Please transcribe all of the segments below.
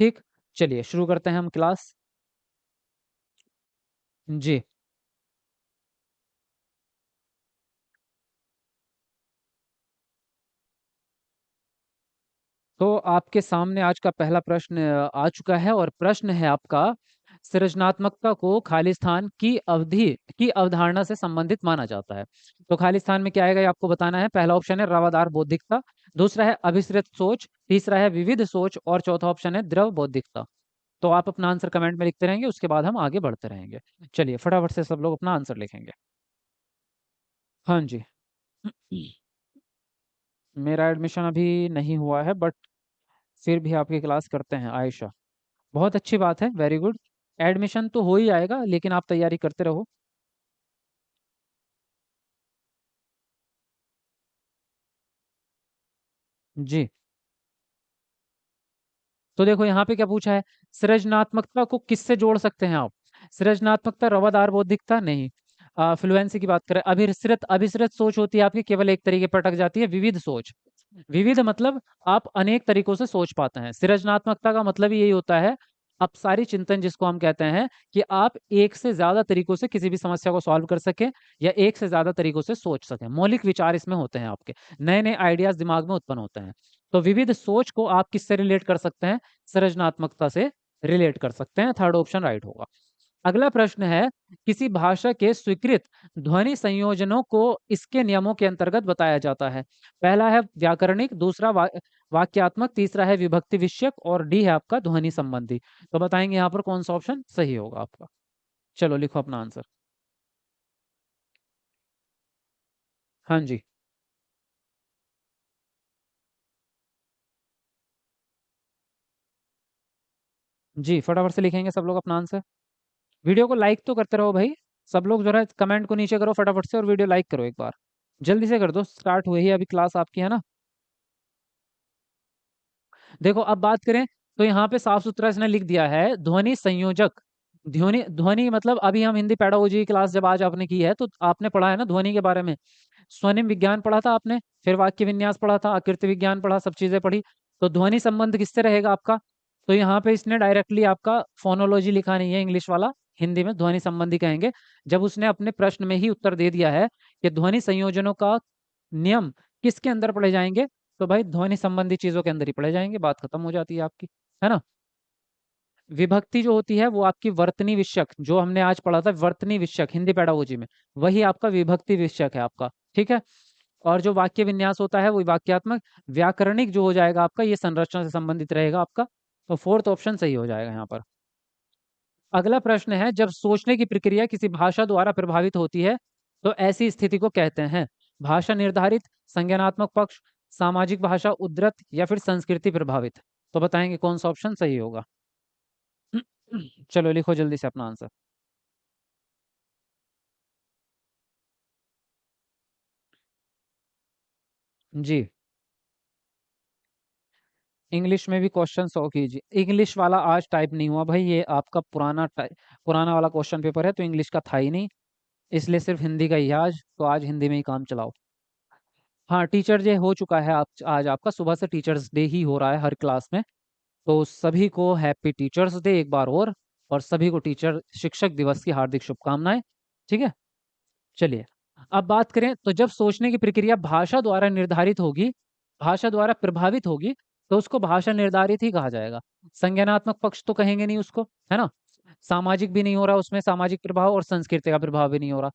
ठीक, चलिए शुरू करते हैं हम क्लास। जी, तो आपके सामने आज का पहला प्रश्न आ चुका है और प्रश्न है आपका, सृजनात्मकता को खाली स्थान की अवधि की अवधारणा से संबंधित माना जाता है। तो खाली स्थान में क्या आएगा ये आपको बताना है। पहला ऑप्शन है रवादार बौद्धिकता, दूसरा है अभिसरित सोच, तीसरा है विविध सोच और चौथा ऑप्शन है द्रव बौद्धिकता। तो आप अपना आंसर कमेंट में लिखते रहेंगे, उसके बाद हम आगे बढ़ते रहेंगे। चलिए फटाफट से सब लोग अपना आंसर लिखेंगे। हाँ जी। मेरा एडमिशन अभी नहीं हुआ है, बट फिर भी आपकी क्लास करते हैं आयशा। बहुत अच्छी बात है, वेरी गुड। एडमिशन तो हो ही जाएगा, लेकिन आप तैयारी करते रहो। जी, तो देखो यहाँ पे क्या पूछा है, सृजनात्मकता को किससे जोड़ सकते हैं आप। सृजनात्मकता रवादार बौद्धिकता नहीं। फ्लुएंसी की बात करें, अभिसरित अभिसरित सोच होती है आपकी, केवल एक तरीके पर अटक जाती है। विविध सोच, विविध मतलब आप अनेक तरीकों से सोच पाते हैं। सृजनात्मकता का मतलब ही यही होता है, अपसारी चिंतन जिसको हम कहते हैं, कि आप एक से ज्यादा तरीकों से किसी भी समस्या को सॉल्व कर सके या एक से ज्यादा तरीकों से सोच सकें। मौलिक विचार इसमें होते हैं, आपके नए नए आइडियाज दिमाग में उत्पन्न होते हैं। तो विविध सोच को आप किससे रिलेट कर सकते हैं, सृजनात्मकता से रिलेट कर सकते हैं। थर्ड ऑप्शन राइट होगा। अगला प्रश्न है, किसी भाषा के स्वीकृत ध्वनि संयोजनों को इसके नियमों के अंतर्गत बताया जाता है। पहला है व्याकरणिक, दूसरा वाक्यात्मक, तीसरा है विभक्ति विषयक और डी है आपका ध्वनि संबंधी। तो बताएंगे यहाँ पर कौन सा ऑप्शन सही होगा आपका। चलो लिखो अपना आंसर। हाँ जी। जी फटाफट से लिखेंगे सब लोग अपना आंसर। वीडियो को लाइक तो करते रहो भाई। सब लोग जरा कमेंट को नीचे करो फटाफट से और वीडियो लाइक करो एक बार। जल्दी से कर दो, स्टार्ट हुई है अभी क्लास आपकी, है ना। देखो अब बात करें, तो यहाँ पे साफ सुथरा इसने लिख दिया है ध्वनि संयोजक। ध्वनि ध्वनि मतलब अभी हम हिंदी पेडागोजी की क्लास जब आज आपने की है, तो आपने पढ़ा है ना ध्वनि के बारे में। स्वनिम विज्ञान पढ़ा था आपने, फिर वाक्य विन्यास पढ़ा था, आकृति विज्ञान पढ़ा, सब चीजें पढ़ी। तो ध्वनि संबंध किससे रहेगा आपका। तो यहाँ पे इसने डायरेक्टली आपका फोनोलॉजी लिखा नहीं है इंग्लिश वाला, हिंदी में ध्वनि संबंधी कहेंगे। जब उसने अपने प्रश्न में ही उत्तर दे दिया है कि ध्वनि संयोजनों का नियम किसके अंदर पढ़े जाएंगे, तो भाई ध्वनि संबंधी चीजों के अंदर ही पढ़े जाएंगे, बात खत्म हो जाती है आपकी, है ना। विभक्ति जो होती है वो आपकी वर्तनी विषयक, जो हमने आज पढ़ा था वर्तनी विषयक हिंदी पेडागोजी में, वही आपका विभक्ति विषयक है आपका। ठीक है। और जो वाक्य विन्यास होता है वो वाक्यात्मक। व्याकरणिक जो हो जाएगा आपका, ये संरचना से संबंधित रहेगा आपका। तो फोर्थ ऑप्शन सही हो जाएगा यहाँ पर। अगला प्रश्न है, जब सोचने की प्रक्रिया किसी भाषा द्वारा प्रभावित होती है, तो ऐसी स्थिति को कहते हैं भाषा निर्धारित, संज्ञानात्मक पक्ष, सामाजिक भाषा उद्धृत या फिर संस्कृति प्रभावित। तो बताएंगे कौन सा ऑप्शन सही होगा। चलो लिखो जल्दी से अपना आंसर। जी, इंग्लिश में भी क्वेश्चन सॉल्व कीजिए। इंग्लिश वाला आज टाइप नहीं हुआ भाई, ये आपका पुराना वाला क्वेश्चन पेपर है, तो इंग्लिश का था ही नहीं। इसलिए सिर्फ हिंदी का ही है आज, तो आज हिंदी में ही काम चलाओ। हाँ, टीचर डे हो चुका है, आप आज आपका सुबह से टीचर्स डे ही हो रहा है हर क्लास में। तो सभी को हैप्पी टीचर्स डे एक बार और सभी को टीचर शिक्षक दिवस की हार्दिक शुभकामनाएं। ठीक है। चलिए अब बात करें, तो जब सोचने की प्रक्रिया भाषा द्वारा निर्धारित होगी, भाषा द्वारा प्रभावित होगी, तो उसको भाषा निर्धारित ही कहा जाएगा। संज्ञानात्मक पक्ष तो कहेंगे नहीं उसको, है ना। सामाजिक भी नहीं हो रहा उसमें, सामाजिक प्रभाव और संस्कृति का प्रभाव भी नहीं हो रहा।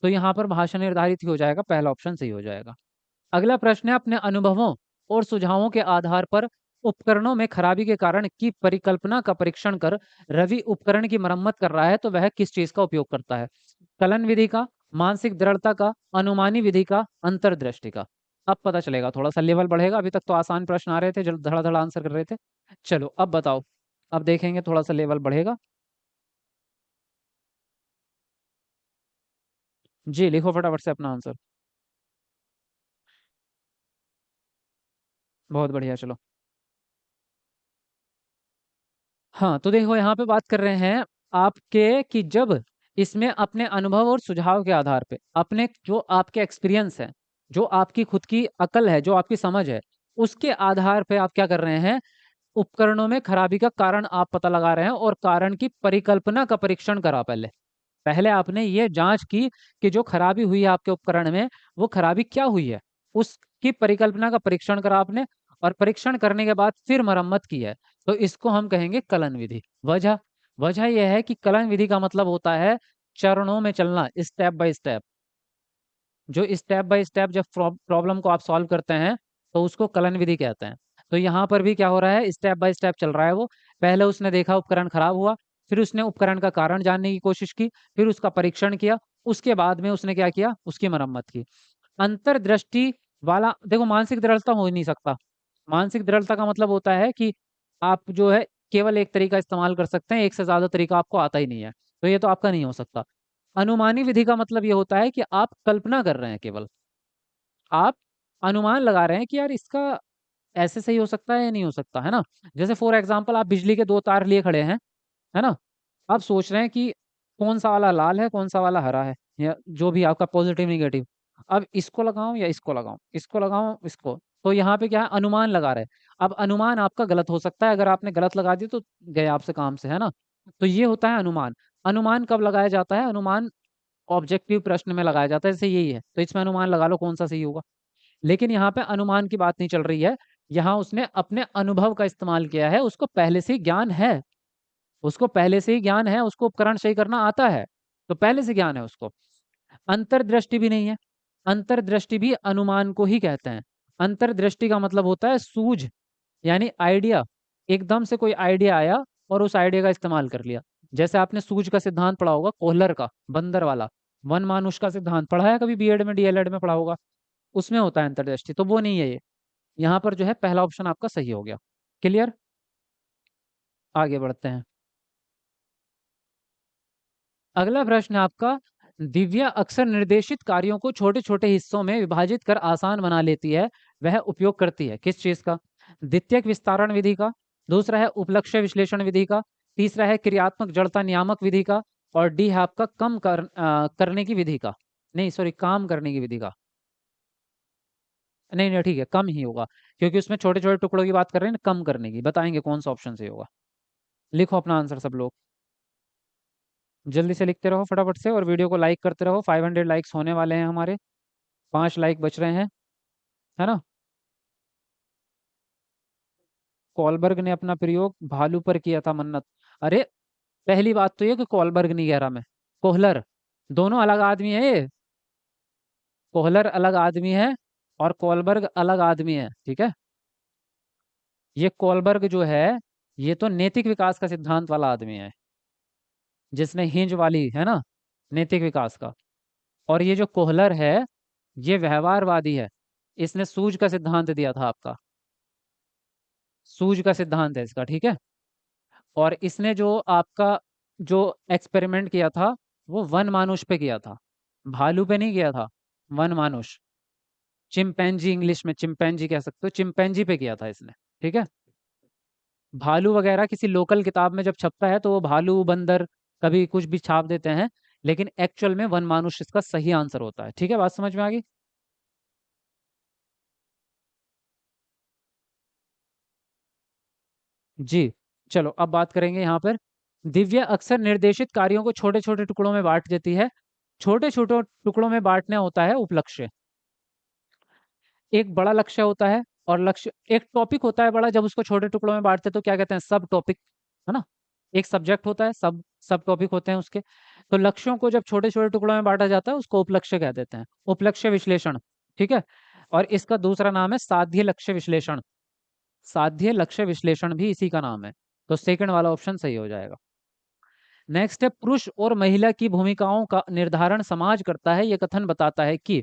तो यहाँ पर भाषा निर्धारित ही हो जाएगा, पहला ऑप्शन सही हो जाएगा। अगला प्रश्न है, अपने अनुभवों और सुझावों के आधार पर उपकरणों में खराबी के कारण की परिकल्पना का परीक्षण कर रवि उपकरण की मरम्मत कर रहा है, तो वह किस चीज का उपयोग करता है। कलन विधि का, मानसिक दृढ़ता का, अनुमानी विधि का, अंतर्दृष्टि का। अब पता चलेगा, थोड़ा सा लेवल बढ़ेगा। अभी तक तो आसान प्रश्न आ रहे थे, जो धड़ाधड़ आंसर कर रहे थे। चलो अब बताओ, अब देखेंगे थोड़ा सा लेवल बढ़ेगा। जी लिखो फटाफट से अपना आंसर। बहुत बढ़िया, चलो। हाँ, तो देखो यहाँ पे बात कर रहे हैं आपके, कि जब इसमें अपने अनुभव और सुझाव के आधार पे, अपने जो आपके एक्सपीरियंस है, जो आपकी खुद की अकल है, जो आपकी समझ है, उसके आधार पे आप क्या कर रहे हैं, उपकरणों में खराबी का कारण आप पता लगा रहे हैं और कारण की परिकल्पना का परीक्षण करा पहले। पहले आपने ये जांच की कि जो खराबी हुई है आपके उपकरण में, वो खराबी क्या हुई है, उसकी परिकल्पना का परीक्षण करा आपने, और परीक्षण करने के बाद फिर मरम्मत की है। तो इसको हम कहेंगे कलन विधि। वजह वजह यह है कि कलन विधि का मतलब होता है चरणों में चलना, स्टेप बाय स्टेप। जो स्टेप बाय स्टेप जब प्रॉब्लम को आप सॉल्व करते हैं तो उसको कलन विधि कहते हैं। तो यहाँ पर भी क्या हो रहा है, स्टेप बाय स्टेप चल रहा है वो। पहले उसने देखा उपकरण खराब हुआ, फिर उसने उपकरण का कारण जानने की कोशिश की, फिर उसका परीक्षण किया, उसके बाद में उसने क्या किया, उसकी मरम्मत की। अंतर्दृष्टि वाला, देखो मानसिक दृढ़ता हो ही नहीं सकता। मानसिक दृढ़ता का मतलब होता है कि आप जो है केवल एक तरीका इस्तेमाल कर सकते हैं, एक से ज्यादा तरीका आपको आता ही नहीं है, तो ये तो आपका नहीं हो सकता। अनुमानी विधि का मतलब ये होता है कि आप कल्पना कर रहे हैं, केवल आप अनुमान लगा रहे हैं कि यार इसका ऐसे सही हो सकता है या नहीं हो सकता, है ना। जैसे फॉर एग्जाम्पल आप बिजली के दो तार लिए खड़े हैं, है ना। आप सोच रहे हैं कि कौन सा वाला लाल है, कौन सा वाला हरा है, या जो भी आपका पॉजिटिव निगेटिव। अब इसको लगाऊं या इसको लगाऊं, इसको लगाऊं इसको, तो यहाँ पे क्या है, अनुमान लगा रहे हैं। अब अनुमान आपका गलत हो सकता है, अगर आपने गलत लगा दिया तो गए आपसे काम से, है ना। तो ये होता है अनुमान। अनुमान कब लगाया जाता है, अनुमान ऑब्जेक्टिव प्रश्न में लगाया जाता है, जैसे यही है तो इसमें अनुमान लगा लो कौन सा सही होगा। लेकिन यहाँ पे अनुमान की बात नहीं चल रही है, यहाँ उसने अपने अनुभव का इस्तेमाल किया है, उसको पहले से ही ज्ञान है, उसको पहले से ही ज्ञान है, उसको उपकरण सही करना आता है, तो पहले से ज्ञान है उसको। अंतर्दृष्टि भी नहीं है। अंतर्दृष्टि भी अनुमान को ही कहते हैं। अंतर्दृष्टि का मतलब होता है सूझ, यानी आइडिया। एकदम से कोई आइडिया आया और उस आइडिया का इस्तेमाल कर लिया। जैसे आपने सूझ का सिद्धांत पढ़ा होगा, कोहलर का, बंदर वाला, वन मानुष का सिद्धांत पढ़ा है कभी, बीएड में डीएलएड में पढ़ा होगा। उसमें होता है अंतर्दृष्टि, तो वो नहीं है ये। यहाँ पर जो है पहला ऑप्शन आपका सही हो गया। क्लियर। आगे बढ़ते हैं। अगला प्रश्न है आपका, दिव्या अक्सर निर्देशित कार्यों को छोटे छोटे हिस्सों में विभाजित कर आसान बना लेती है, वह उपयोग करती है किस चीज का। द्वितीयक विस्तारण विधि का, दूसरा है उपलक्ष्य विश्लेषण विधि का, तीसरा है क्रियात्मक जड़ता नियामक विधि का, और डी है आपका करने की विधि का। नहीं सॉरी, काम करने की विधि का। नहीं नहीं ठीक है, कम ही होगा, क्योंकि उसमें छोटे छोटे टुकड़ों की बात कर रहे हैं ना, कम करने की। बताएंगे कौन सा ऑप्शन सही होगा। लिखो अपना आंसर सब लोग, जल्दी से लिखते रहो फटाफट से, और वीडियो को लाइक करते रहो। 500 लाइक्स होने वाले हैं हमारे, 5 लाइक बच रहे हैं, है ना। कॉलबर्ग ने अपना प्रयोग भालू पर किया था मन्नत। अरे पहली बात तो ये कि कॉलबर्ग नहीं कह रहा मैं, कोहलर। दोनों अलग आदमी है ये। कोहलर अलग आदमी है और कॉलबर्ग अलग आदमी है, ठीक है। ये कॉलबर्ग जो है, ये तो नैतिक विकास का सिद्धांत वाला आदमी है, जिसने हिंज वाली, है ना, नैतिक विकास का। और ये जो कोहलर है, ये व्यवहारवादी है। इसने सूझ का सिद्धांत दिया था आपका, सूझ का सिद्धांत है इसका, ठीक है। और इसने जो आपका जो एक्सपेरिमेंट किया था, वो वन मानुष पे किया था, भालू पे नहीं किया था। वन मानुष, चिंपैंजी, इंग्लिश में चिंपैंजी कह सकते हो, चिंपैंजी पे किया था इसने, ठीक है। भालू वगैरह किसी लोकल किताब में जब छपता है तो वो भालू बंदर कभी कुछ भी छाप देते हैं, लेकिन एक्चुअल में वन मानुष इसका सही आंसर होता है, ठीक है। बात समझ में आ गई। जी। चलो अब बात करेंगे यहाँ पर। दिव्या अक्सर निर्देशित कार्यों को छोटे छोटे टुकड़ों में बांट देती है। छोटे छोटे टुकड़ों में बांटना होता है उपलक्ष्य। एक बड़ा लक्ष्य होता है, और लक्ष्य एक टॉपिक होता है बड़ा, जब उसको छोटे टुकड़ों में बांटते हैं तो क्या कहते हैं, सब टॉपिक, है ना। एक सब्जेक्ट होता है, सब सब टॉपिक होते हैं उसके। तो लक्ष्यों को जब छोटे छोटे टुकड़ों में बांटा जाता है उसको उपलक्ष्य कह देते हैं, उपलक्ष्य विश्लेषण, ठीक है। और इसका दूसरा नाम है साध्य लक्ष्य विश्लेषण। साध्य लक्ष्य विश्लेषण भी इसी का नाम है। तो सेकंड वाला ऑप्शन सही हो जाएगा। नेक्स्ट है, पुरुष और महिला की भूमिकाओं का निर्धारण समाज करता है, यह कथन बताता है कि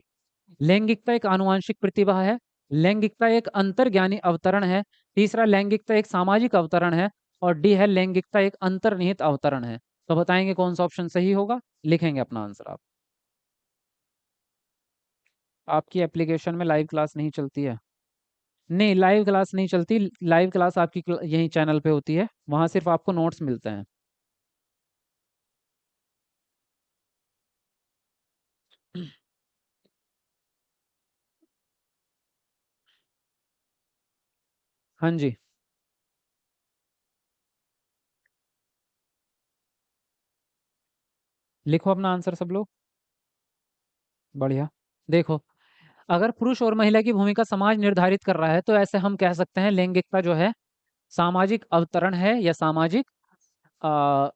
लैंगिकता एक आनुवंशिक प्रतिभा है, लैंगिकता एक अंतर्ज्ञानी अवतरण है, तीसरा लैंगिकता एक सामाजिक अवतरण है, और डी है लैंगिकता एक अंतर्निहित अवतरण है। तो बताएंगे कौन सा ऑप्शन सही होगा, लिखेंगे अपना आंसर आप। आपकी एप्लीकेशन में लाइव क्लास नहीं चलती है। नहीं लाइव क्लास नहीं चलती, लाइव क्लास आपकी यही चैनल पे होती है, वहां सिर्फ आपको नोट्स मिलते हैं। हाँ जी। लिखो अपना आंसर सब लोग। बढ़िया। देखो, अगर पुरुष और महिला की भूमिका समाज निर्धारित कर रहा है तो ऐसे हम कह सकते हैं लैंगिकता जो है सामाजिक अवतरण है या सामाजिक आ,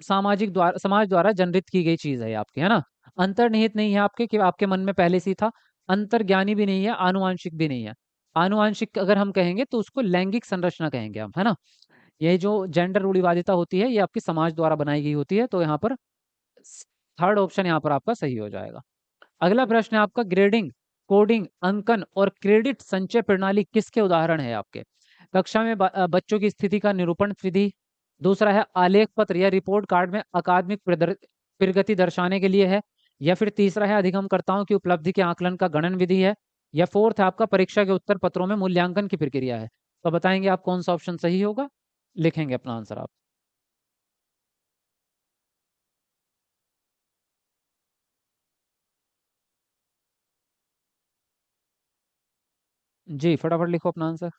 सामाजिक द्वारा समाज द्वारा जनरित की गई चीज है ये आपकी, है ना। अंतर्निहित नहीं है आपके कि आपके मन में पहले से ही था। अंतर्ज्ञानी भी नहीं है, आनुवांशिक भी नहीं है। आनुवांशिक अगर हम कहेंगे तो उसको लैंगिक संरचना कहेंगे हम, है ना। ये जो जेंडर रूढ़िवादिता होती है ये आपकी समाज द्वारा बनाई गई होती है, तो यहाँ पर थर्ड ऑप्शन यहाँ पर आपका सही हो जाएगा। अगला प्रश्न है आपका, ग्रेडिंग, कोडिंग, अंकन और क्रेडिट संचय प्रणाली किसके उदाहरण है आपके। कक्षा में बच्चों की स्थिति का निरूपण विधि। दूसरा है आलेख पत्र या रिपोर्ट कार्ड में अकादमिक प्रगति दर्शाने के लिए है। या फिर तीसरा है अधिगमकर्ताओं की उपलब्धि के आकलन का गणन विधि है। या फोर्थ है आपका परीक्षा के उत्तर पत्रों में मूल्यांकन की प्रक्रिया है। तो बताएंगे आप कौन सा ऑप्शन सही होगा, लिखेंगे अपना आंसर आप। जी फटाफट लिखो अपना आंसर।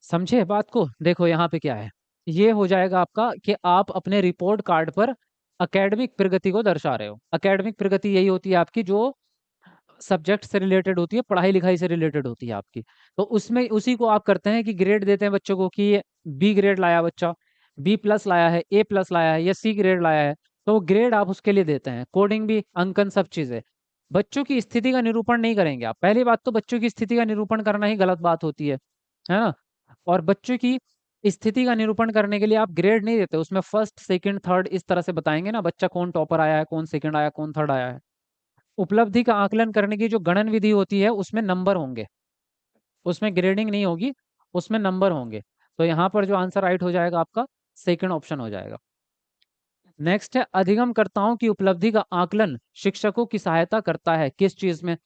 समझे बात को। देखो यहाँ पे क्या है, ये हो जाएगा आपका कि आप अपने रिपोर्ट कार्ड पर एकेडमिक प्रगति को दर्शा रहे हो। एकेडमिक प्रगति यही होती है आपकी जो सब्जेक्ट से रिलेटेड होती है, पढ़ाई लिखाई से रिलेटेड होती है आपकी। तो उसमें उसी को आप करते हैं कि ग्रेड देते हैं बच्चों को कि बी ग्रेड लाया बच्चा, बी प्लस लाया है, ए प्लस लाया है या सी ग्रेड लाया है, तो वो ग्रेड आप उसके लिए देते हैं। कोडिंग भी, अंकन, सब चीजें। बच्चों की स्थिति का निरूपण नहीं करेंगे आप। पहली बात तो बच्चों की स्थिति का निरूपण करना ही गलत बात होती है ना। और बच्चों की स्थिति का निरूपण करने के लिए आप ग्रेड नहीं देते, उसमें फर्स्ट सेकंड थर्ड इस तरह से बताएंगे ना, बच्चा कौन टॉपर आया है, कौन सेकंड आया, कौन थर्ड आया है। उपलब्धि का आकलन करने की जो गणन विधि होती है उसमें नंबर होंगे, उसमें ग्रेडिंग नहीं होगी, उसमें नंबर होंगे। तो यहाँ पर जो आंसर राइट हो जाएगा आपका सेकंड ऑप्शन हो जाएगा। नेक्स्ट है, अधिगमकर्ताओं की उपलब्धि का आकलन शिक्षकों की सहायता करता है किस चीज में।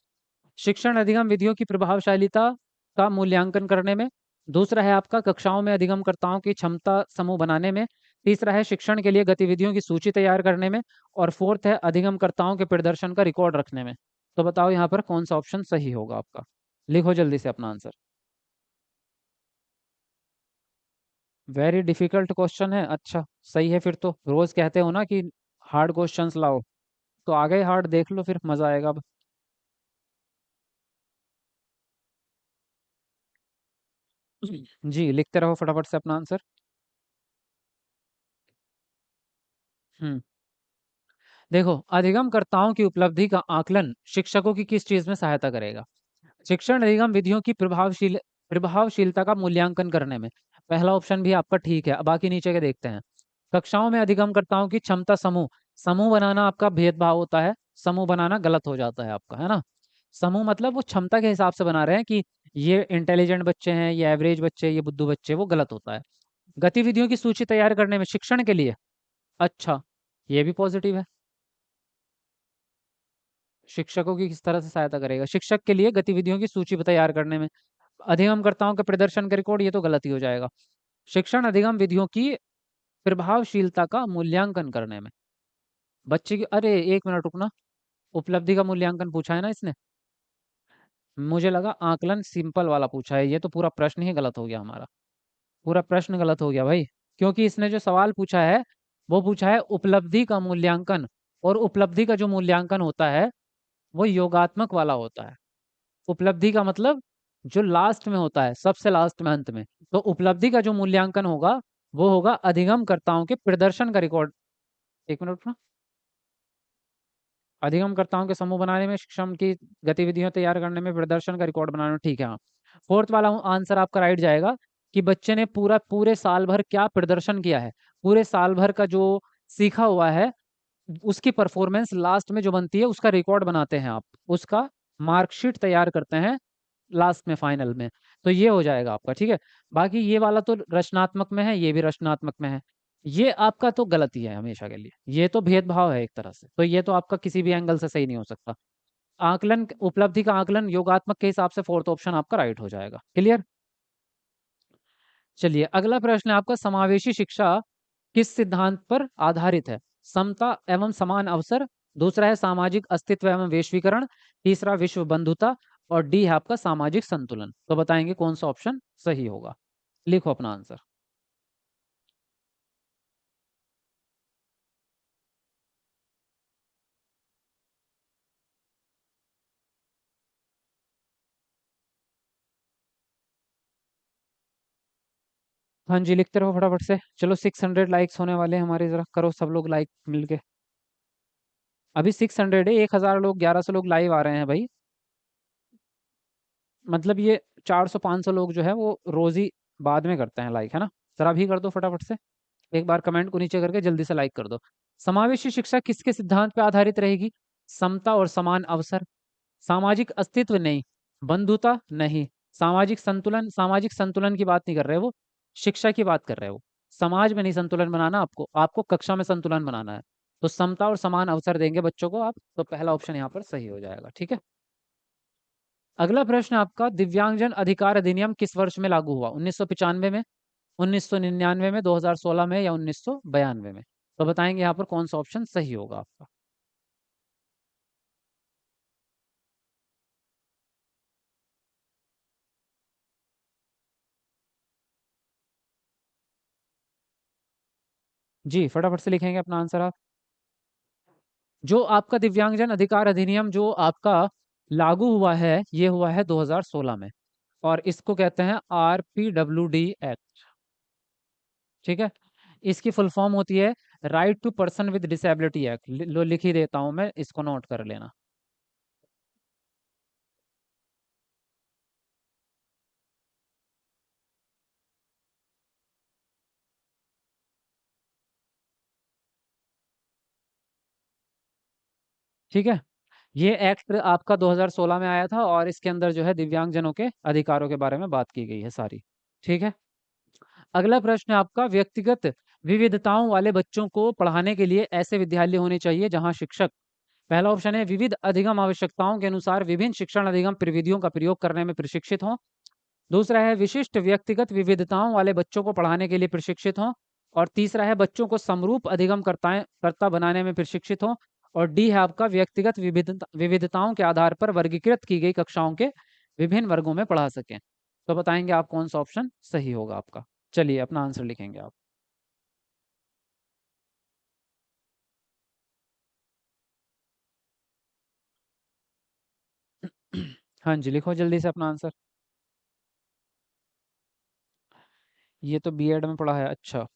शिक्षण अधिगम विधियों की प्रभावशालीता का मूल्यांकन करने में। दूसरा है आपका कक्षाओं में अधिगमकर्ताओं की क्षमता समूह बनाने में। तीसरा है शिक्षण के लिए गतिविधियों की सूची तैयार करने में। और फोर्थ है अधिगमकर्ताओं के प्रदर्शन का रिकॉर्ड रखने में। तो बताओ यहाँ पर कौन सा ऑप्शन सही होगा आपका, लिखो जल्दी से अपना आंसर। वेरी डिफिकल्ट क्वेश्चन है, अच्छा। सही है फिर तो, रोज कहते हो ना कि हार्ड क्वेश्चंस लाओ, तो आ गए हार्ड, देख लो फिर मजा आएगा अब। जी लिखते रहो फटाफट से अपना आंसर। हम्म। देखो, अधिगमकर्ताओं की उपलब्धि का आकलन शिक्षकों की किस चीज में सहायता करेगा। शिक्षण अधिगम विधियों की प्रभावशीलता का मूल्यांकन करने में। पहला ऑप्शन भी आपका ठीक है, अब बाकी नीचे के देखते हैं। कक्षाओं में अधिगमकर्ताओं की क्षमता समूह, समूह बनाना आपका भेदभाव होता है, समूह बनाना गलत हो जाता है आपका, है ना। समूह मतलब वो क्षमता के हिसाब से बना रहे हैं कि ये इंटेलिजेंट बच्चे हैं, ये एवरेज बच्चे, ये बुद्धू बच्चे, वो गलत होता है। गतिविधियों की सूची तैयार करने में शिक्षण के लिए, अच्छा, ये भी पॉजिटिव है। शिक्षकों की किस तरह से सहायता करेगा, शिक्षक के लिए गतिविधियों की सूची तैयार करने में। अधिगमकर्ताओं के प्रदर्शन का रिकॉर्ड, ये तो गलत ही हो जाएगा। शिक्षण अधिगम विधियों की प्रभावशीलता का मूल्यांकन करने में। बच्चे की, अरे एक मिनट रुकना, उपलब्धि का मूल्यांकन पूछा है ना इसने, मुझे लगा आकलन सिंपल वाला पूछा है, ये तो पूरा प्रश्न ही गलत हो गया हमारा। पूरा प्रश्न गलत हो गया भाई, क्योंकि इसने जो सवाल पूछा है वो पूछा है उपलब्धि का मूल्यांकन। और उपलब्धि का जो मूल्यांकन होता है वो योगात्मक वाला होता है। उपलब्धि का मतलब जो लास्ट में होता है, सबसे लास्ट में, अंत में। तो उपलब्धि का जो मूल्यांकन होगा वो होगा अधिगमकर्ताओं के प्रदर्शन का रिकॉर्ड। एक मिनट ना, अधिगमकर्ताओं के समूह बनाने में, शिक्षण की गतिविधियां तैयार करने में, प्रदर्शन का रिकॉर्ड बनाने में, ठीक है हाँ। फोर्थ वाला आंसर आपका राइट जाएगा कि बच्चे ने पूरे साल भर क्या प्रदर्शन किया है, पूरे साल भर का जो सीखा हुआ है उसकी परफॉर्मेंस लास्ट में जो बनती है उसका रिकॉर्ड बनाते हैं आप, उसका मार्कशीट तैयार करते हैं लास्ट में, फाइनल में। तो ये हो जाएगा आपका, ठीक है। बाकी ये वाला तो रचनात्मक में है, ये भी रचनात्मक में है। ये आपका तो गलत ही है हमेशा के लिए, ये तो भेदभाव है एक तरह से, तो ये तो आपका किसी भी एंगल से सही नहीं हो सकता। आकलन, उपलब्धि का आकलन योगात्मक के हिसाब से फोर्थ ऑप्शन आपका राइट हो जाएगा। क्लियर। चलिए अगला प्रश्न है आपका, समावेशी शिक्षा किस सिद्धांत पर आधारित है। समता एवं समान अवसर। दूसरा है सामाजिक अस्तित्व एवं वैश्वीकरण। तीसरा विश्व बंधुता। और डी है आपका सामाजिक संतुलन। तो बताएंगे कौन सा ऑप्शन सही होगा। लिखो अपना आंसर। हाँ जी, लिखते रहो फटाफट से। चलो 600 लाइक्स होने वाले हैं हमारे, जरा करो सब लोग लाइक मिलके। अभी 600 है, 1000 लोग, 1100 लोग लाइव आ रहे हैं भाई। मतलब ये 400 500 लोग जो है वो रोज ही बाद में करते हैं लाइक, है ना। जरा भी कर दो फटाफट से। एक बार कमेंट को नीचे करके जल्दी से लाइक कर दो। समावेशी शिक्षा किसके सिद्धांत पर आधारित रहेगी? समता और समान अवसर, सामाजिक अस्तित्व नहीं, बंधुता नहीं, सामाजिक संतुलन की बात नहीं कर रहे वो, शिक्षा की बात कर रहे हो। समाज में नहीं संतुलन बनाना आपको, आपको कक्षा में संतुलन बनाना है। तो समता और समान अवसर देंगे बच्चों को आप, तो पहला ऑप्शन यहाँ पर सही हो जाएगा, ठीक है। अगला प्रश्न आपका, दिव्यांगजन अधिकार अधिनियम किस वर्ष में लागू हुआ? 1995 में, 1999 में, 2016 में, या 1992 में? तो बताएंगे यहाँ पर कौन सा ऑप्शन सही होगा आपका। जी फटाफट से लिखेंगे अपना आंसर आप। जो आपका दिव्यांगजन अधिकार अधिनियम जो आपका लागू हुआ है, ये हुआ है 2016 में। और इसको कहते हैं RPWD एक्ट, ठीक है। इसकी फुल फॉर्म होती है right to person with disability act. लो लिख ही देता हूं मैं, इसको नोट कर लेना। ठीक है। ये एक्ट आपका 2016 में आया था, और इसके अंदर जो है दिव्यांगजनों के अधिकारों के बारे में बात की गई है सारी, ठीक है। अगला प्रश्न है आपका, व्यक्तिगत विविधताओं वाले बच्चों को पढ़ाने के लिए ऐसे विद्यालय होने चाहिए जहां शिक्षक, पहला ऑप्शन है विविध अधिगम आवश्यकताओं के अनुसार विभिन्न शिक्षण अधिगम प्रविधियों का प्रयोग करने में प्रशिक्षित हों। दूसरा है विशिष्ट व्यक्तिगत विविधताओं वाले बच्चों को पढ़ाने के लिए प्रशिक्षित हों। और तीसरा है बच्चों को समरूप अधिगम कर्ता बनाने में प्रशिक्षित हों। और डी है आपका व्यक्तिगत विविधताओं के आधार पर वर्गीकृत की गई कक्षाओं के विभिन्न वर्गों में पढ़ा सकें। तो बताएंगे आप कौन सा ऑप्शन सही होगा आपका। चलिए अपना आंसर लिखेंगे आप। हाँ जी, लिखो जल्दी से अपना आंसर। ये तो बीएड में पढ़ा है, अच्छा।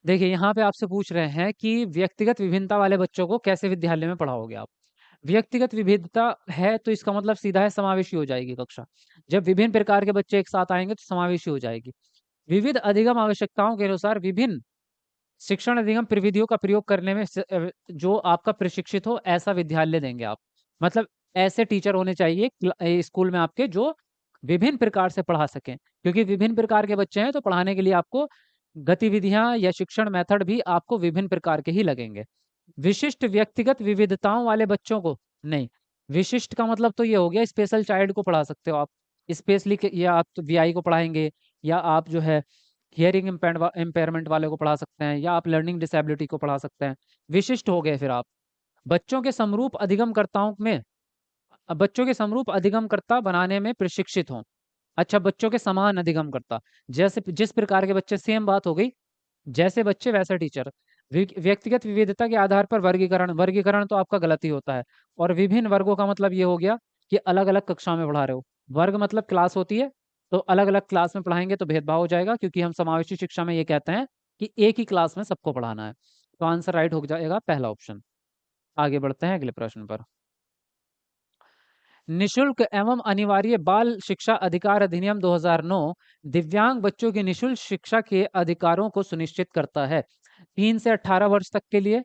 देखिए यहाँ पे आपसे पूछ रहे हैं कि व्यक्तिगत विभिन्नता वाले बच्चों को कैसे विद्यालय में पढ़ाओगे आप। व्यक्तिगत विविधता है तो इसका मतलब सीधा है समावेशी हो जाएगी कक्षा। जब विभिन्न प्रकार के बच्चे एक साथ आएंगे तो समावेशी हो जाएगी। विविध अधिगम आवश्यकताओं के अनुसार विभिन्न शिक्षण अधिगम प्रविधियों का प्रयोग करने में जो आपका प्रशिक्षित हो, ऐसा विद्यालय देंगे आप। मतलब ऐसे टीचर होने चाहिए स्कूल में आपके जो विभिन्न प्रकार से पढ़ा सकें, क्योंकि विभिन्न प्रकार के बच्चे हैं तो पढ़ाने के लिए आपको गतिविधियां या शिक्षण मेथड भी आपको विभिन्न प्रकार के ही लगेंगे। विशिष्ट व्यक्तिगत विविधताओं वाले बच्चों को नहीं। विशिष्ट का मतलब तो ये हो गया स्पेशल चाइल्ड को पढ़ा सकते हो आप, स्पेशली, या आप तो वीआई को पढ़ाएंगे, या आप जो है हियरिंग इम्पेयरमेंट वाले को पढ़ा सकते हैं, या आप लर्निंग डिसेबिलिटी को पढ़ा सकते हैं। विशिष्ट हो गए फिर आप। बच्चों के समरूप अधिगमकर्ताओं में, बच्चों के समरूप अधिगमकर्ता बनाने में प्रशिक्षित हों। अच्छा, बच्चों के समान अधिगमकर्ता, जैसे जिस प्रकार के बच्चे, सेम बात हो गई, जैसे बच्चे वैसे टीचर। व्यक्तिगत विविधता के आधार पर वर्गीकरण, वर्गीकरण तो आपका गलत ही होता है। और विभिन्न वर्गों का मतलब ये हो गया कि अलग अलग कक्षा में पढ़ा रहे हो। वर्ग मतलब क्लास होती है, तो अलग अलग क्लास में पढ़ाएंगे तो भेदभाव हो जाएगा, क्योंकि हम समावेशी शिक्षा में ये कहते हैं कि एक ही क्लास में सबको पढ़ाना है। तो आंसर राइट हो जाएगा पहला ऑप्शन। आगे बढ़ते हैं अगले प्रश्न पर। निशुल्क एवं अनिवार्य बाल शिक्षा अधिकार अधिनियम 2009 दिव्यांग बच्चों की निशुल्क शिक्षा के अधिकारों को सुनिश्चित करता है। 3 से 18 वर्ष तक के लिए,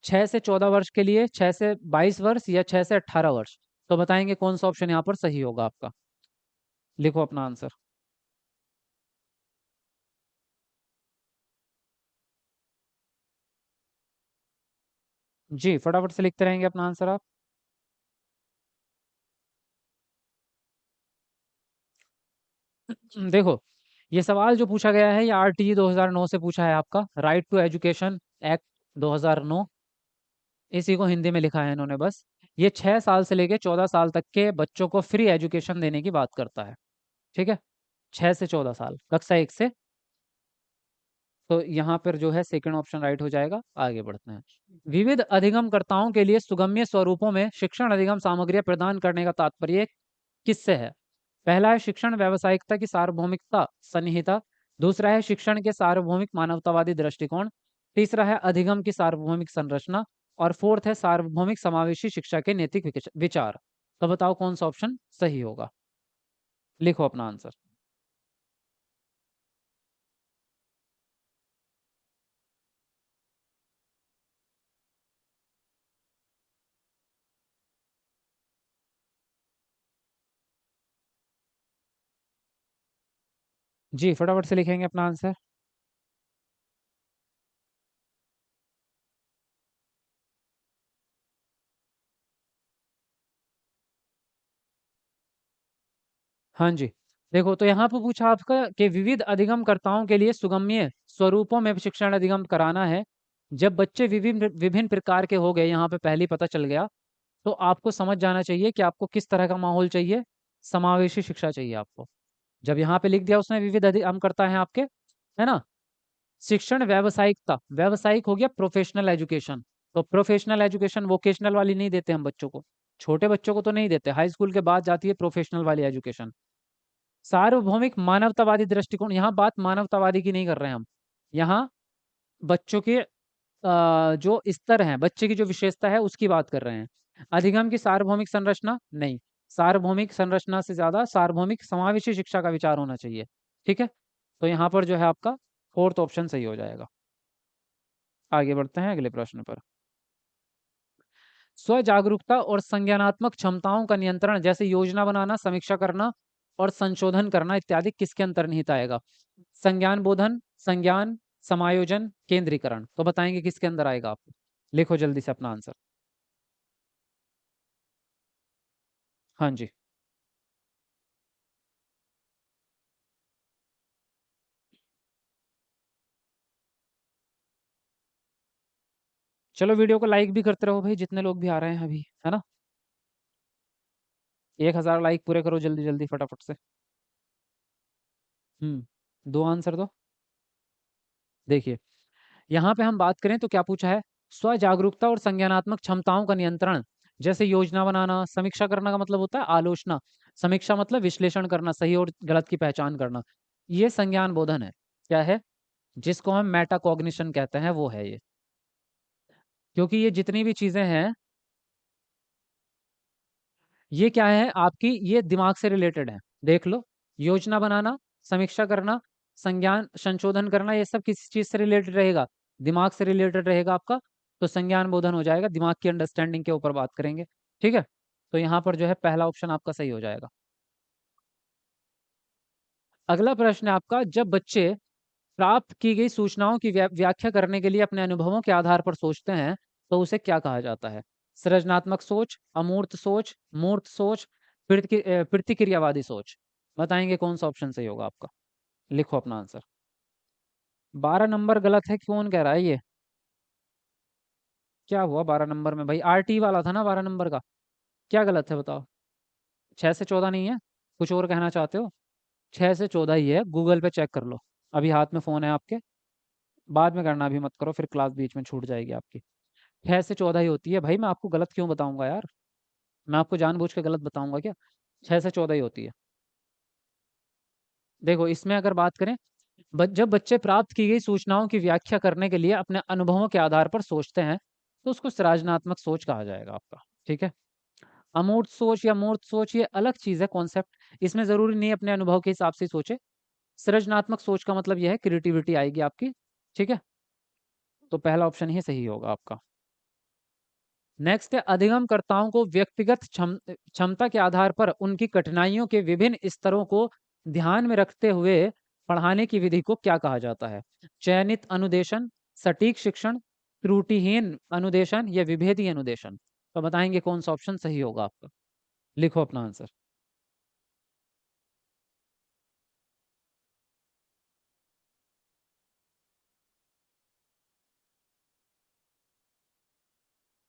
6 से 14 वर्ष के लिए, 6 से 22 वर्ष, या 6 से 18 वर्ष? तो बताएंगे कौन सा ऑप्शन यहाँ पर सही होगा आपका। लिखो अपना आंसर। जी फटाफट से लिखते रहेंगे अपना आंसर आप। देखो, ये सवाल जो पूछा गया है ये RTE 2009 से पूछा है आपका, राइट टू एजुकेशन एक्ट 2009। इसी को हिंदी में लिखा है इन्होंने बस। ये 6 साल से लेके 14 साल तक के बच्चों को फ्री एजुकेशन देने की बात करता है। ठीक है, 6 से 14 साल, कक्षा 1 से। तो यहाँ पर जो है सेकंड ऑप्शन राइट हो जाएगा। आगे बढ़ते हैं। विविध अधिगमकर्ताओं के लिए सुगम्य स्वरूपों में शिक्षण अधिगम सामग्रियां प्रदान करने का तात्पर्य किससे है? पहला है शिक्षण व्यावसायिकता की सार्वभौमिकता संहिता। दूसरा है शिक्षण के सार्वभौमिक मानवतावादी दृष्टिकोण। तीसरा है अधिगम की सार्वभौमिक संरचना। और फोर्थ है सार्वभौमिक समावेशी शिक्षा के नैतिक विचार। तो बताओ कौन सा ऑप्शन सही होगा? लिखो अपना आंसर। जी फटाफट से लिखेंगे अपना आंसर। हाँ जी। देखो तो यहाँ पे पूछा आपका कि विविध अधिगमकर्ताओं के लिए सुगम्य स्वरूपों में शिक्षण अधिगम कराना है। जब बच्चे विभिन्न विभिन्न प्रकार के हो गए, यहाँ पे पहले ही पता चल गया। तो आपको समझ जाना चाहिए कि आपको किस तरह का माहौल चाहिए। समावेशी शिक्षा चाहिए आपको। जब यहाँ पे लिख दिया उसने विविध अधिगमकर्ता हैं आपके, है ना। शिक्षण व्यावसायिकता, व्यावसायिक हो गया प्रोफेशनल एजुकेशन। तो प्रोफेशनल एजुकेशन वोकेशनल वाली नहीं देते हम बच्चों को। छोटे बच्चों को तो नहीं देते, हाई स्कूल के बाद जाती है प्रोफेशनल वाली एजुकेशन। सार्वभौमिक मानवतावादी दृष्टिकोण, यहाँ बात मानवतावादी की नहीं कर रहे हैं हम। यहाँ बच्चों के जो स्तर हैं, बच्चे की जो विशेषता है उसकी बात कर रहे हैं। अधिगम की सार्वभौमिक संरचना नहीं। सार्वभौमिक संरचना से ज्यादा सार्वभौमिक समावेशी शिक्षा का विचार होना चाहिए। ठीक है, तो यहाँ पर जो है आपका फोर्थ ऑप्शन सही हो जाएगा। आगे बढ़ते हैं अगले प्रश्न पर। स्व जागरूकता और संज्ञानात्मक क्षमताओं का नियंत्रण, जैसे योजना बनाना, समीक्षा करना और संशोधन करना इत्यादि, किसके अंतर्निहित आएगा? संज्ञान बोधन, संज्ञान, समायोजन, केंद्रीकरण। तो बताएंगे किसके अंदर आएगा आप? लिखो जल्दी से अपना आंसर। हाँ जी। चलो वीडियो को लाइक भी करते रहो भाई, जितने लोग भी आ रहे हैं अभी, है ना। 1,000 लाइक पूरे करो जल्दी जल्दी फटाफट से। दो आंसर दो। देखिए, यहाँ पे हम बात करें तो क्या पूछा है? स्व जागरूकता और संज्ञानात्मक क्षमताओं का नियंत्रण, जैसे योजना बनाना, समीक्षा करना का मतलब होता है आलोचना। समीक्षा मतलब विश्लेषण करना, सही और गलत की पहचान करना। ये संज्ञान बोधन है। क्या है? जिसको हम मेटाकॉग्निशन कहते हैं, वो है ये। क्योंकि ये जितनी भी चीजें हैं, ये क्या है आपकी, ये दिमाग से रिलेटेड है। देख लो, योजना बनाना, समीक्षा करना, संज्ञान संशोधन करना, ये सब किस चीज से रिलेटेड रहेगा? दिमाग से रिलेटेड रहेगा आपका। तो संज्ञान बोधन हो जाएगा, दिमाग की अंडरस्टैंडिंग के ऊपर बात करेंगे। ठीक है, तो यहाँ पर जो है पहला ऑप्शन आपका सही हो जाएगा। अगला प्रश्न है आपका, जब बच्चे प्राप्त की गई सूचनाओं की व्याख्या करने के लिए अपने अनुभवों के आधार पर सोचते हैं, तो उसे क्या कहा जाता है? सृजनात्मक सोच, अमूर्त सोच, मूर्त सोच, प्रतिक्रियावादी सोच। बताएंगे कौन सा ऑप्शन सही होगा आपका? लिखो अपना आंसर। 12 नंबर गलत है, कौन कह रहा है ये? क्या हुआ 12 नंबर में भाई? RT वाला था ना 12 नंबर का। क्या गलत है बताओ? 6 से 14 नहीं है? कुछ और कहना चाहते हो? 6 से 14 ही है, गूगल पे चेक कर लो। अभी हाथ में फोन है आपके। बाद में करना, अभी मत करो, फिर क्लास बीच में छूट जाएगी आपकी। 6 से 14 ही होती है भाई, मैं आपको गलत क्यों बताऊंगा यार? मैं आपको जानबूझ के गलत बताऊंगा क्या? 6 से 14 ही होती है। देखो इसमें अगर बात करें, जब बच्चे प्राप्त की गई सूचनाओं की व्याख्या करने के लिए अपने अनुभवों के आधार पर सोचते हैं, तो उसको सृजनात्मक सोच कहा जाएगा आपका। ठीक है। अमूर्त सोच या मूर्त सोच ये अलग चीज है, कॉन्सेप्ट। इसमें जरूरी नहीं अपने अनुभव के हिसाब से ही सोचे। सृजनात्मक सोच का मतलब यह है क्रिएटिविटी आएगी आपकी। ठीक है, तो पहला ऑप्शन ही सही होगा आपका। नेक्स्ट है, अधिगमकर्ताओं को व्यक्तिगत क्षमता के आधार पर उनकी कठिनाइयों के विभिन्न स्तरों को ध्यान में रखते हुए पढ़ाने की विधि को क्या कहा जाता है? चयनित अनुदेशन, सटीक शिक्षण, त्रुटिहीन अनुदेशन या विभेदी अनुदेशन। तो बताएंगे कौन सा ऑप्शन सही होगा आपका? लिखो अपना आंसर।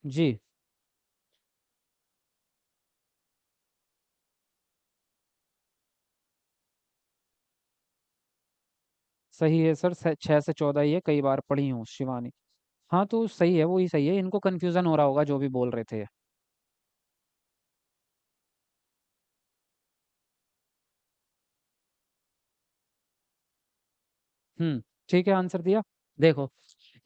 जी। सही है सर, 6 से 14 ही है, कई बार पढ़ी हूँ शिवानी। हाँ तो सही है, वो ही सही है, इनको कंफ्यूजन हो रहा होगा जो भी बोल रहे थे। ठीक है, आंसर दिया। देखो,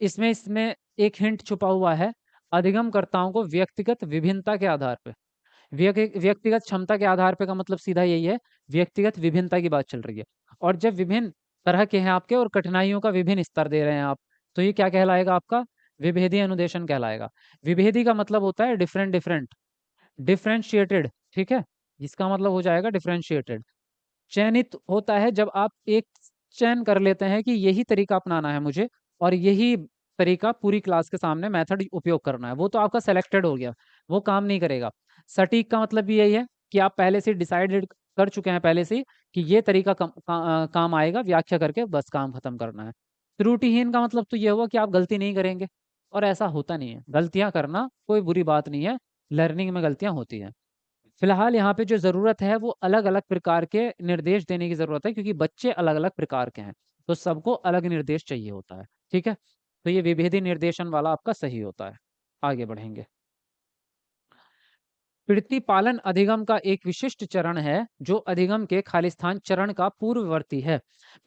इसमें इसमें एक हिंट छुपा हुआ है। अधिगमकर्ताओं को व्यक्तिगत विभिन्नता के आधार पे, व्यक्तिगत क्षमता के आधार पे का मतलब सीधा यही है, व्यक्तिगत विभिन्नता की बात चल रही है। और जब विभिन्न तरह के हैं आपके और कठिनाइयों का विभिन्न स्तर दे रहे हैं आप, तो ये क्या कहलाएगा आपका? विभेदी अनुदेशन कहलाएगा। विभेदी का मतलब होता है डिफरेंट डिफरेंट, डिफरेंशिएटेड, ठीक है, इसका मतलब हो जाएगा डिफरेंशिएटेड। चयनित होता है जब आप एक चयन कर लेते हैं कि यही तरीका अपनाना है मुझे, और यही तरीका पूरी क्लास के सामने मेथड उपयोग करना है, वो तो आपका सेलेक्टेड हो गया, वो काम नहीं करेगा। सटीक का मतलब भी यही है कि आप पहले से डिसाइडेड कर चुके हैं पहले से ही कि ये तरीका काम आएगा, व्याख्या करके बस काम खत्म करना है। त्रुटिहीन का मतलब तो ये हुआ कि आप गलती नहीं करेंगे, और ऐसा होता नहीं है, गलतियां करना कोई बुरी बात नहीं है, लर्निंग में गलतियां होती हैं। फिलहाल यहाँ पे जो ज़रूरत है वो अलग अलग प्रकार के निर्देश देने की ज़रूरत है, क्योंकि बच्चे अलग अलग प्रकार के हैं, तो सबको अलग निर्देश चाहिए होता है। ठीक है, तो ये विभेदी निर्देशन वाला आपका सही होता है। आगे बढ़ेंगे। प्रतिपालन अधिगम का एक विशिष्ट चरण है जो अधिगम के खालिस्तान चरण का पूर्ववर्ती है।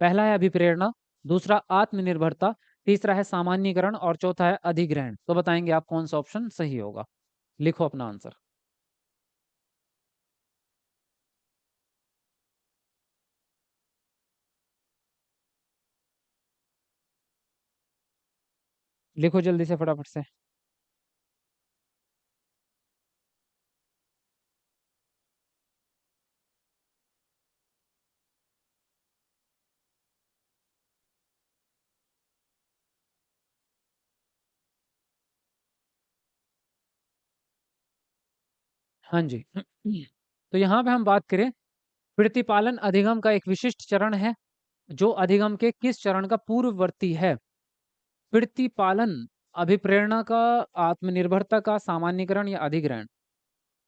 पहला है अभिप्रेरणा, दूसरा आत्मनिर्भरता, तीसरा है सामान्यीकरण, और चौथा है अधिग्रहण। तो बताएंगे आप कौन सा ऑप्शन सही होगा? लिखो अपना आंसर। लिखो जल्दी से, फटाफट से। हाँ जी। तो यहाँ पे हम बात करें, प्रतिपालन अधिगम का एक विशिष्ट चरण है जो अधिगम के किस चरण का पूर्ववर्ती है? प्रतिपालन, अभिप्रेरणा का, आत्मनिर्भरता का, सामान्यीकरण या अधिग्रहण?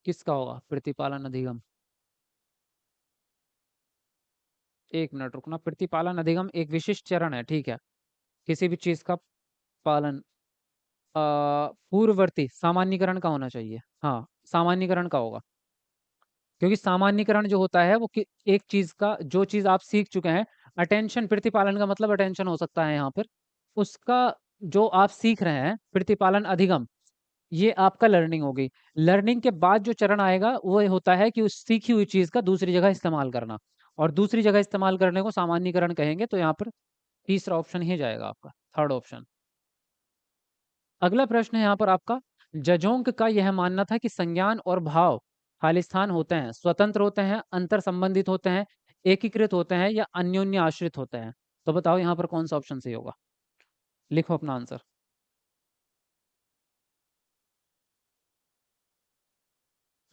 किसका होगा प्रतिपालन अधिगम? एक मिनट रुकना। प्रतिपालन अधिगम एक विशिष्ट चरण है, ठीक है, किसी भी चीज का पालन। पूर्ववर्ती सामान्यीकरण का होना चाहिए, हाँ, सामान्यीकरण का होगा। क्योंकि सामान्यीकरण जो होता है वो एक चीज का, जो चीज आप सीख चुके हैं, अटेंशन, प्रतिपालन का मतलब अटेंशन हो सकता है यहाँ पर, उसका जो आप सीख रहे हैं प्रतिपालन अधिगम, ये आपका लर्निंग हो गई। लर्निंग के बाद जो चरण आएगा वो ये होता है कि उस सीखी हुई चीज का दूसरी जगह इस्तेमाल करना, और दूसरी जगह इस्तेमाल करने को सामान्यीकरण कहेंगे। तो यहाँ पर तीसरा ऑप्शन ही जाएगा आपका, थर्ड ऑप्शन। अगला प्रश्न है यहाँ पर आपका, जजोंक का यह मानना था कि संज्ञान और भाव खालिस्तान होते हैं, स्वतंत्र होते हैं, अंतर संबंधित होते हैं, एकीकृत होते हैं, या अन्योन्य आश्रित होते हैं। तो बताओ यहाँ पर कौन सा ऑप्शन सही होगा? लिखो अपना आंसर।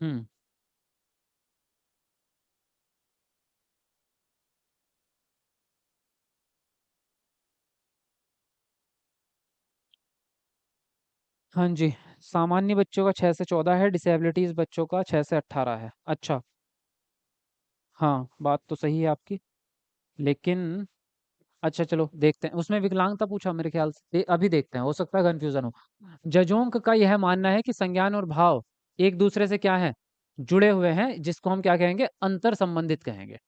हम्म। हाँ जी, सामान्य बच्चों का 6 से 14 है, डिसेबिलिटीज बच्चों का 6 से 18 है। अच्छा, हाँ बात तो सही है आपकी, लेकिन अच्छा चलो देखते हैं, उसमें विकलांगता पूछा मेरे ख्याल से, अभी देखते हैं, हो सकता है कंफ्यूजन हो। जजोंक का यह मानना है कि संज्ञान और भाव एक दूसरे से क्या है, जुड़े हुए हैं, जिसको हम क्या कहेंगे, अंतर संबंधित कहेंगे।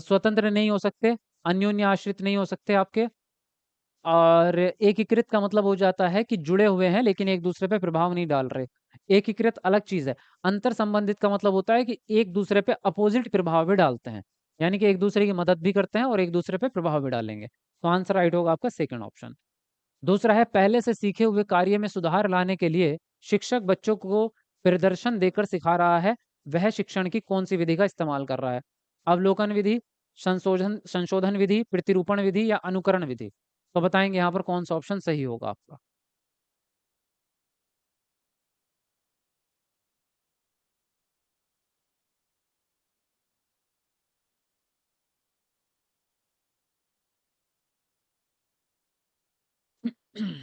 स्वतंत्र नहीं हो सकते, अन्योन्य आश्रित नहीं हो सकते आपके, और एकीकृत का मतलब हो जाता है कि जुड़े हुए हैं लेकिन एक दूसरे पे प्रभाव नहीं डाल रहे। एकीकृत अलग चीज है। अंतर संबंधित का मतलब होता है कि एक दूसरे पे अपोजिट प्रभाव भी डालते हैं, यानी कि एक दूसरे की मदद भी करते हैं और एक दूसरे पे प्रभाव भी डालेंगे। तो आंसर राइट होगा आपका सेकंड ऑप्शन। दूसरा है, पहले से सीखे हुए कार्य में सुधार लाने के लिए शिक्षक बच्चों को प्रदर्शन देकर सिखा रहा है, वह शिक्षण की कौन सी विधि का इस्तेमाल कर रहा है? अवलोकन विधि, संशोधन संशोधन विधि, प्रतिरूपण विधि, या अनुकरण विधि? तो बताएंगे यहाँ पर कौन सा ऑप्शन सही होगा आपका?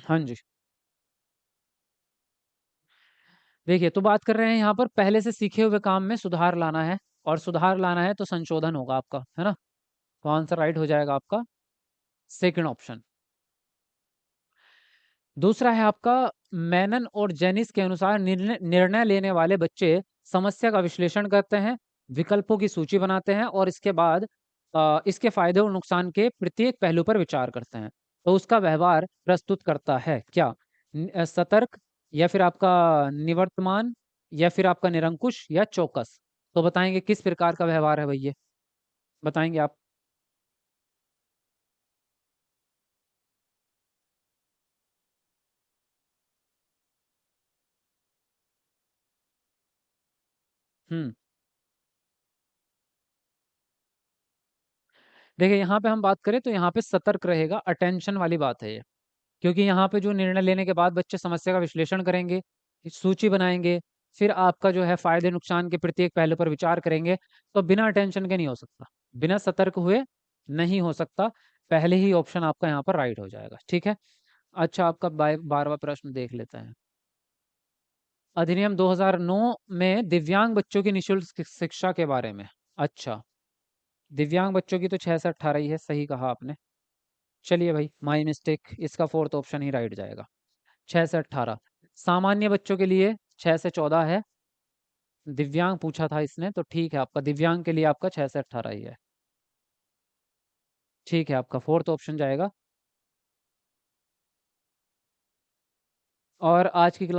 हाँ जी। देखिए, तो बात कर रहे हैं यहाँ पर पहले से सीखे हुए काम में सुधार लाना है, और सुधार लाना है तो संशोधन होगा आपका, है ना? तो आंसर राइट हो जाएगा आपका सेकंड ऑप्शन। दूसरा है आपका, मेनन और जेनिस के अनुसार निर्णय निर्णय लेने वाले बच्चे समस्या का विश्लेषण करते हैं, विकल्पों की सूची बनाते हैं और इसके बाद इसके फायदे और नुकसान के प्रत्येक पहलू पर विचार करते हैं। तो उसका व्यवहार प्रस्तुत करता है क्या? सतर्क, या फिर आपका निवर्तमान, या फिर आपका निरंकुश, या चौकस? तो बताएंगे किस प्रकार का व्यवहार है भाई ये? बताएंगे आप? हम्म। देखिए, यहाँ पे हम बात करें तो यहाँ पे सतर्क रहेगा, अटेंशन वाली बात है ये। क्योंकि यहाँ पे जो निर्णय लेने के बाद बच्चे समस्या का विश्लेषण करेंगे, सूची बनाएंगे, फिर आपका जो है फायदे नुकसान के प्रत्येक पहलू पर विचार करेंगे, तो बिना अटेंशन के नहीं हो सकता, बिना सतर्क हुए नहीं हो सकता। पहले ही ऑप्शन आपका यहाँ पर राइट हो जाएगा, ठीक है। अच्छा, आपका 12वां प्रश्न देख लेते हैं। अधिनियम 2009 में दिव्यांग बच्चों की निःशुल्क शिक्षा के बारे में। अच्छा, दिव्यांग बच्चों की तो 6 से 18 ही है, सही कहा आपने। चलिए भाई, माई मिस्टेक, इसका फोर्थ ऑप्शन ही राइट जाएगा। 6 से 18। सामान्य बच्चों के लिए 6 से 14 है। दिव्यांग पूछा था इसने, तो ठीक है, आपका दिव्यांग के लिए आपका 6 से 18 ही है। ठीक है, आपका फोर्थ ऑप्शन जाएगा। और आज की क्लास